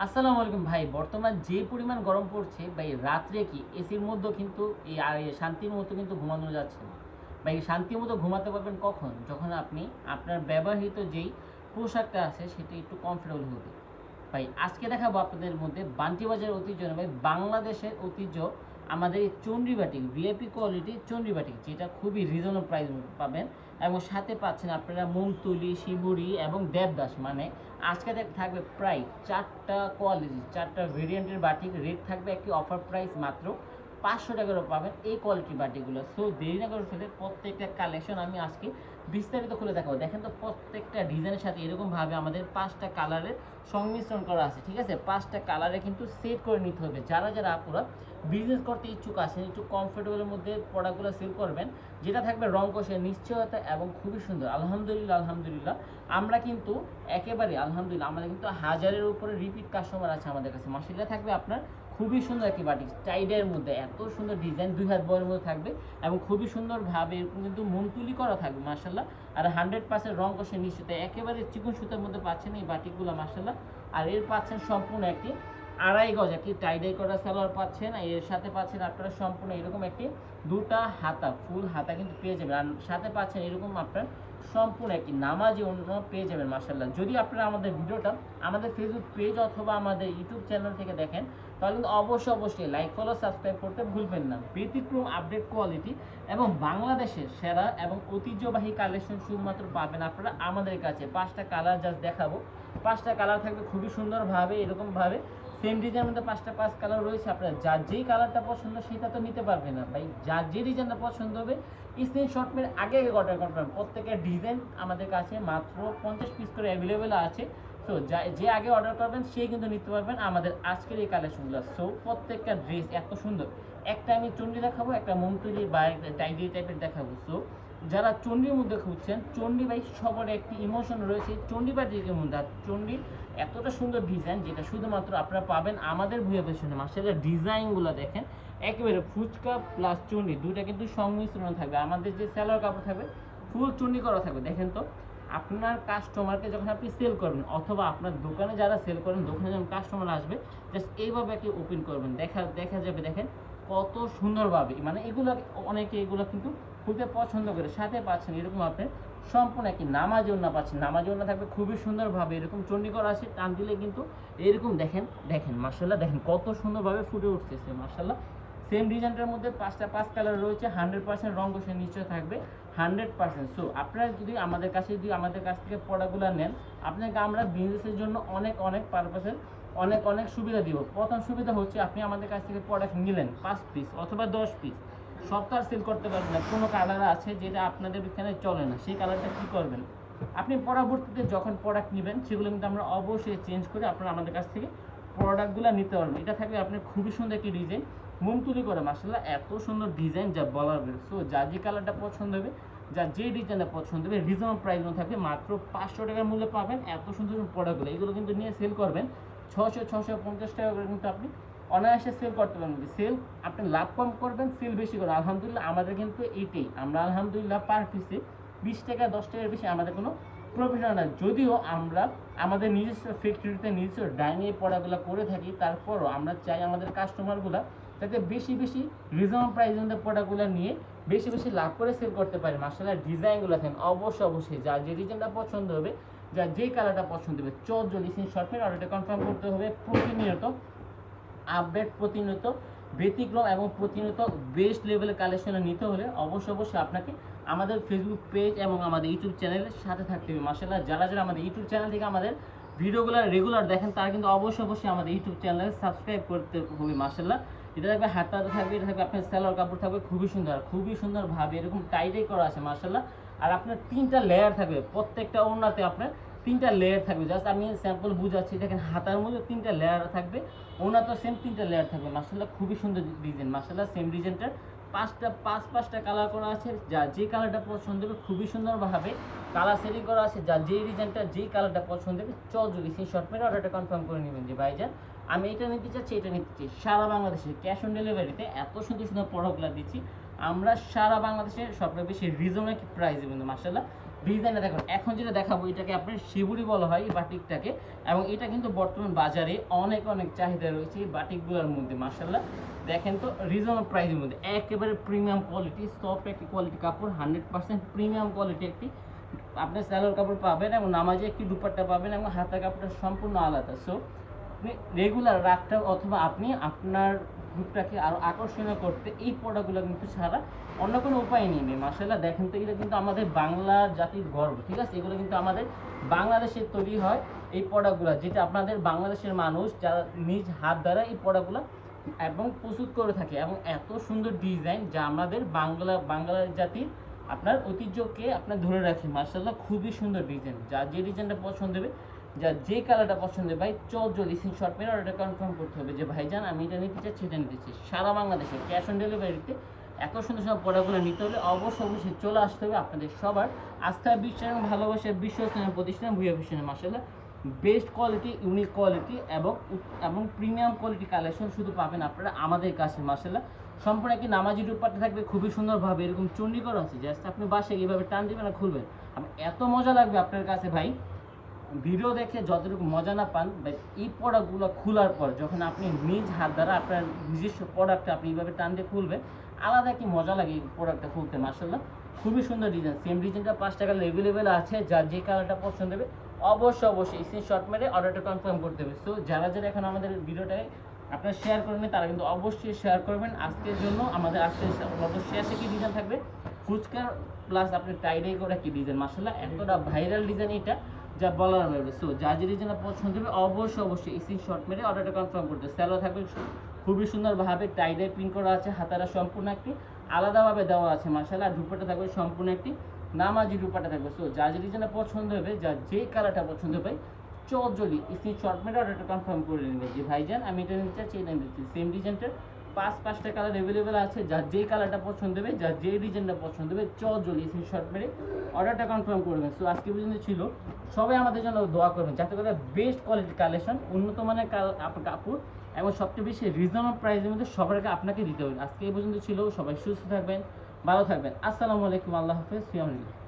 আসসালামু আলাইকুম ভাই। বর্তমান যে পরিমাণ গরম পড়ছে ভাই, রাত্রে কি এসির মধ্যেও কিন্তু শান্তির মতো কিন্তু ঘুমানো যাচ্ছে না। ভাই শান্তির মতো ঘুমাতে পারবেন কখন? যখন আপনি আপনার ব্যবহৃত যেই পোশাকটা আছে সেটা একটু কমফোর্টেবল হবে। ভাই আজকে দেখাবো আপনাদের মধ্যে বান্টি বাজারের ঐতিহ্য নয় ভাই, বাংলাদেশের ঐতিহ্য আমাদের এই চন্ডী বাটিক, ভিআইপি কোয়ালিটির চন্ডী বাটিক, যেটা খুবই রিজনেবল প্রাইস পাবেন এবং সাথে পাচ্ছেন আপনারা মুমতুলি, শিবুরি এবং দেবদাস। মানে আজকে থাকবে প্রায় 4টা কোয়ালিটি, 4টা ভেরিয়েন্টের বাটিক, রেট থাকবে একটি অফার প্রাইস মাত্র 500 টাকারও পাবেন এই কোয়ালিটির বাটিকগুলো। সো দেরি না করে ফেলে প্রত্যেকটা কালেকশন আমি আজকে বিস্তারিত খুলে দেখাবো। দেখেন তো প্রত্যেকটা ডিজাইনের সাথে এরকমভাবে আমাদের 5টা কালারের সংমিশ্রণ করা আছে, ঠিক আছে? 5টা কালারে কিন্তু সেট করে নিতে হবে। যারা যারা আপুরা বিজনেস করতে ইচ্ছুক আছেন, একটু কমফোর্টেবলের মধ্যে প্রোডাক্টগুলো সেল করবেন, যেটা থাকবে রং কষের নিশ্চয়তা এবং খুবই সুন্দর। আলহামদুলিল্লাহ আলহামদুলিল্লাহ আমরা কিন্তু একেবারে আলহামদুলিল্লাহ আমাদের কিন্তু হাজারের উপরে রিপিট কাস্টমার আছে আমাদের কাছে। মাশাআল্লাহ থাকবে আপনার খুবই সুন্দর একটি বাটিক, টাইডের মধ্যে এত সুন্দর ডিজাইন, 2 হাত বয়ের মধ্যে থাকবে এবং খুবই সুন্দরভাবে এরকম কিন্তু মনতুলি করা থাকবে মাশাআল্লাহ। আর 100% রং কষে নিশ্চিত একেবারে চিকন সুতার মধ্যে পাচ্ছেন এই বাটিকগুলো মাশাআল্লাহ। আর এর পাচ্ছেন সম্পূর্ণ একটি 2.5 গজ একটি টাইডাই করা সালোয়ার পাচ্ছেন। এর সাথে পাচ্ছেন আপনারা সম্পূর্ণ এরকম একটি দুটা হাতা, ফুল হাতা কিন্তু পেয়ে যাবেন। আর সাথে পাচ্ছেন এরকম আপনার সম্পূর্ণ একটি নামাজি অন্য পেয়ে যাবেন মাশাআল্লাহ। যদি আপনারা আমাদের ভিডিওটা আমাদের ফেসবুক পেজ অথবা আমাদের ইউটিউব চ্যানেল থেকে দেখেন, তাহলে কিন্তু অবশ্যই লাইক, ফলো, সাবস্ক্রাইব করতে ভুলবেন না। ব্যতিক্রম আপডেট কোয়ালিটি এবং বাংলাদেশের সেরা এবং ঐতিহ্যবাহী কালেকশন শুধুমাত্র পাবেন আপনারা আমাদের কাছে। 5টা কালার জাস্ট দেখাবো। 5টা কালার থাকবে খুবই সুন্দরভাবে এরকমভাবে সেম ডিজাইনের মধ্যে 5 কালার রয়েছে। আপনার যার যেই কালারটা পছন্দ সেটা তো নিতে পারবেন না ভাই, যার যে ডিজাইনটা পছন্দ হবে স্ক্রিনশট মেরে আগে অর্ডার করবেন। প্রত্যেকের ডিজাইন আমাদের কাছে মাত্র 50 পিস করে অ্যাভেলেবেল আছে। সো যে আগে অর্ডার করবেন সেই কিন্তু নিতে পারবেন আমাদের আজকের এই কালেকশনগুলো। সো প্রত্যেকটা ড্রেস এত সুন্দর, একটা আমি চন্ডি দেখাবো, একটা মুমতুলি বা একটা টাইডি টাইপের দেখাবো। সো যারা চন্ডির মধ্যে খুঁজছেন, চন্ডি ভাই সবার একটি ইমোশন রয়েছে চন্ডি বাটিকের মধ্যে। আর চন্ডির এতটা সুন্দর ডিজাইন যেটা শুধুমাত্র আপনারা পাবেন আমাদের ভুয়া পেছনে। মাসের ডিজাইনগুলো দেখেন একেবারে ফুচকা প্লাস চন্ডি দুইটা কিন্তু সংমিশ্রণ থাকবে। আমাদের যে সেলার কাপড় থাকবে ফুল চন্ডি করা থাকবে। দেখেন তো আপনার কাস্টমারকে যখন আপনি সেল করবেন অথবা আপনার দোকানে যারা সেল করেন, দোকানে যখন কাস্টমার আসবে জাস্ট এইভাবে একটি ওপেন করবেন, দেখা যাবে দেখেন কত সুন্দরভাবে। মানে এগুলো অনেকে এগুলো কিন্তু খুবই পছন্দ করে। সাথে পাচ্ছেন এরকম আপনি সম্পূর্ণ একটি নামাজি ওড়না পাচ্ছেন। নামাজি ওড়না থাকবে খুবই সুন্দরভাবে এরকম চন্ডি করা আছে, টান দিলে কিন্তু এরকম দেখেন মাশাআল্লাহ, দেখেন কত সুন্দরভাবে ফুটে উঠতেছে মাশাআল্লাহ। সেম ডিজাইনটার মধ্যে 5 কালার রয়েছে, 100% রং কষে নিশ্চয় থাকবে 100%। সো আপনারা যদি আমাদের কাছ থেকে প্রোডাক্টগুলো নেন, আপনাকে আমরা বিজনেসের জন্য অনেক পারপাসের অনেক সুবিধা দিব। প্রথম সুবিধা হচ্ছে আপনি আমাদের কাছ থেকে প্রোডাক্ট নিলেন 5 পিস অথবা 10 পিস, সব তো আর সেল করতে পারবেন না। কোনো কালার আছে যেটা আপনাদের এখানে চলে না, সেই কালারটা কী করবেন? আপনি পরবর্তীতে যখন প্রোডাক্ট নেবেন সেগুলো কিন্তু আমরা অবশ্যই চেঞ্জ করে আপনারা আমাদের কাছ থেকে প্রোডাক্টগুলো নিতে পারবেন। এটা থাকবে আপনার খুবই সুন্দর একটি ডিজাইন, মুমতুলি করে মাশাআল্লাহ, এত সুন্দর ডিজাইন যা বলার বের। সো যার যে কালারটা পছন্দ হবে, যার যে ডিজাইনটা পছন্দ হবে, রিজনেবল প্রাইস থাকবে মাত্র 500 টাকার মূল্যে পাবেন এত সুন্দর প্রোডাক্টগুলো। এগুলো কিন্তু নিয়ে সেল করবেন 650 টাকা করে কিন্তু আপনি অনায়াসে সেল করতে পারবেন। সেল আপনি লাভ কম করবেন, সেল বেশি করবেন। আলহামদুলিল্লাহ আমাদের কিন্তু এইটাই, আমরা আলহামদুলিল্লাহ পার পিসে 20 টাকা 10 টাকার বেশি আমাদের কোনো প্রফিট হয় না। যদিও আমরা আমাদের নিজস্ব ফ্যাক্টরিতে নিজস্ব ডাইনিং প্রোডাক্টগুলো করে থাকি, তারপরও আমরা চাই আমাদের কাস্টমারগুলো যাতে বেশি রিজনেবল প্রাইসের মধ্যে প্রোডাক্টগুলো নিয়ে বেশি লাভ করে সেল করতে পারে। মাশাআল্লাহ ডিজাইনগুলো দেখেন অবশ্যই যার যে ডিজাইনটা পছন্দ হবে, যার যে কালারটা পছন্দ হবে, জলদি শর্টমের অর্ডারটা কনফার্ম করতে হবে। প্রতিনিয়ত আপডেট, প্রতিনিয়ত ব্যতিক্রম এবং প্রতিনিয়ত বেস্ট লেভেলের কালেকশনে নিতে হলে অবশ্যই আপনাকে আমাদের ফেসবুক পেজ এবং আমাদের ইউটিউব চ্যানেলের সাথে থাকতে হবে। মাশাআল্লাহ যারা আমাদের ইউটিউব চ্যানেল থেকে আমাদের ভিডিওগুলো রেগুলার দেখেন, তারা কিন্তু অবশ্যই আমাদের ইউটিউব চ্যানেলে সাবস্ক্রাইব করতে হবে। মাশাআল্লাহ এটা থাকবে হাতাতে থাকবে, এটা থাকবে আপনার সেলোয়ার কাপড় থাকবে খুবই সুন্দরভাবে এরকম টাইটাই করা আছে মাশাআল্লাহ। আর আপনার 3টা লেয়ার থাকবে, প্রত্যেকটা ওড়নাতে আপনার 3টা লেয়ার থাকবে। জাস্ট আমি স্যাম্পল বুঝাচ্ছি, দেখেন হাতার মধ্যে 3টা লেয়ার থাকবে, ওনা তো সেম 3টা লেয়ার থাকবে মাশাআল্লাহ। খুবই সুন্দর ডিজাইন মাশাআল্লাহ। সেম ডিজাইনটার 5টা কালার করা আছে, যা যে কালারটা পছন্দ হবে খুবই সুন্দরভাবে কালার সেটিং করা আছে। যা যেই ডিজাইনটা যেই কালারটা পছন্দ হবে যদি সেই শর্ট মেরে অর্ডারটা কনফার্ম করে নেবেন যে ভাইজান আমি এটা নিতে চাচ্ছি, এটা নিতে চাই। সারা বাংলাদেশে ক্যাশ অন ডেলিভারিতে এত সুন্দর প্রোডাক্টগুলো দিচ্ছি আমরা সারা বাংলাদেশে। সবচেয়ে বেশি রিজনেবল প্রাইসে কিন্তু মাশাআল্লাহ ডিজাইনটা দেখুন, এখন যেটা দেখাবো এটাকে আপনার শিবুরি বলা হয় এই বাটিকটাকে, এবং এটা কিন্তু বর্তমান বাজারে অনেক অনেক চাহিদা রয়েছে এই বাটিকগুলোর মধ্যে। মাশাআল্লাহ দেখেন তো, রিজনেবল প্রাইসের মধ্যে একেবারে প্রিমিয়াম কোয়ালিটি, সফট একটি কোয়ালিটি কাপড়, 100% প্রিমিয়াম কোয়ালিটি একটি আপনি সালোয়ার কাপড় পাবেন, এবং নামাজে একটি দুপাট্টা পাবেন, এবং হাতের কাপড়টা সম্পূর্ণ আলাদা। সো আপনি রেগুলার রাখতে, অথবা আপনি আপনার গ্রুপটাকে আরও আকর্ষণীয় করতে এই প্রোডাক্টগুলো কিন্তু ছাড়া অন্য কোনো উপায় নেই। মাশাআল্লাহ দেখেন তো, এটা কিন্তু আমাদের বাংলা জাতির গর্ব, ঠিক আছে? এগুলো কিন্তু আমাদের বাংলাদেশে তৈরি হয় এই প্রোডাক্টগুলো, যেটা আপনাদের বাংলাদেশের মানুষ যারা নিজ হাত দ্বারা এই প্রোডাক্টগুলো এবং প্রস্তুত করে থাকে, এবং এত সুন্দর ডিজাইন যা আমাদের বাংলা জাতির আপনার ঐতিহ্যকে আপনার ধরে রাখে। মাশাআল্লাহ খুবই সুন্দর ডিজাইন, যা যে ডিজাইনটা পছন্দ হবে, যা যে কালারটা পছন্দ হবে ভাই, জলদি স্ক্রিনশট মেরে অর্ডারটা কনফার্ম করতে হবে যে ভাইজান আমি এটা নিতে চাচ্ছি, এটা নিতে চাচ্ছি। সারা বাংলাদেশে ক্যাশ অন ডেলিভারিতে এত সুন্দর সুন্দর প্রোডাক্টগুলো নিতে হলে অবশ্যই চলে আসতে হবে আপনাদের সবার আস্থা, বিশ্বাস এবং ভালোবাসার বিশ্বস্থানীয় প্রতিষ্ঠান ভুঁইয়া ফ্যাশনে। মাশাআল্লাহ বেস্ট কোয়ালিটি, ইউনিক কোয়ালিটি এবং প্রিমিয়াম কোয়ালিটি কালেকশন শুধু পাবেন আপনারা আমাদের কাছে। মাশাআল্লাহ সম্পূর্ণ একটি নামাজি দুপাট্টা থাকবে, খুবই সুন্দরভাবে এরকম চণ্ডীগড় আছে, জাস্ট আপনি বাসায় এইভাবে টান দিবেন আর খুলবেন, এত মজা লাগবে আপনার কাছে ভাই। ভিডিও দেখে যতটুকু মজা না পান ভাই, এই প্রোডাক্টগুলো খোলার পর যখন আপনি নিজ হাত দ্বারা আপনার নিজস্ব প্রোডাক্টটা আপনি এইভাবে টান দিয়ে খুলবেন, আলাদা কি মজা লাগে এই প্রোডাক্টটা খুলতে। মাশাআল্লাহ খুবই সুন্দর ডিজাইন, সেম ডিজাইনটা 5 টাকা অ্যাভেলেবেল আছে, যার যে কালারটা পছন্দ হবে অবশ্যই স্ক্রিনশট মেরে অর্ডারটা কনফার্ম করতে হবে। সো যারা এখন আমাদের ভিডিওটায় আপনারা শেয়ার করবেন, তারা কিন্তু অবশ্যই শেয়ার করবেন। আজকের জন্য আমাদের আজকের শেষে কি ডিজাইন থাকবে, ফুচকার প্লাস আপনি টাইডাই করে একটি ডিজাইন। মাশাআল্লাহ এতটা ভাইরাল ডিজাইন এটা যা বলার বাইরে। সো যা যে ডিজাইনটা পছন্দ হবে অবশ্যই স্ক্রিনশট মেরে অর্ডারটা কনফার্ম করতে। স্যালোয়ার থাকবে খুবই সুন্দরভাবে টাইডাই প্রিন্ট করা আছে, হাতারা সম্পূর্ণ একটি আলাদাভাবে দেওয়া আছে। মাশাআল্লাহ দুপাট্টা থাকবে সম্পূর্ণ একটি নামাজি দুপাট্টা থাকবে। সো যা যে ডিজাইনটা পছন্দ হবে, যা যে কালারটা পছন্দ হবে জলদি স্ক্রিনশট মেরে অর্ডারটা কনফার্ম করে নেবে যে ভাইজান আমি এটা নিতে চাচ্ছি, এটা নিতে চাচ্ছি। সেম ডিজাইনটার 5টা কালার অ্যাভেলেবেল আছে, যার যে কালারটা পছন্দ হবে, যার যে ডিজাইনটা পছন্দ হবে জলদি স্ক্রিনশট মেরে অর্ডারটা কনফার্ম করবেন। সো আজকে পর্যন্ত ছিল, সবাই আমাদের জন্য দোয়া করবেন যাতে করে বেস্ট কোয়ালিটি কালেকশন, উন্নত মানের কাপড় এবং সবচেয়ে বেশি রিজনেবল প্রাইসের মধ্যে সবার আগে আপনাকে দিতে হবে। আজকে এই পর্যন্ত ছিল, সবাই সুস্থ থাকবেন, ভালো থাকবেন। আসসালামু আলাইকুম, আল্লাহ হাফেজ, ফি আমানিল্লাহ।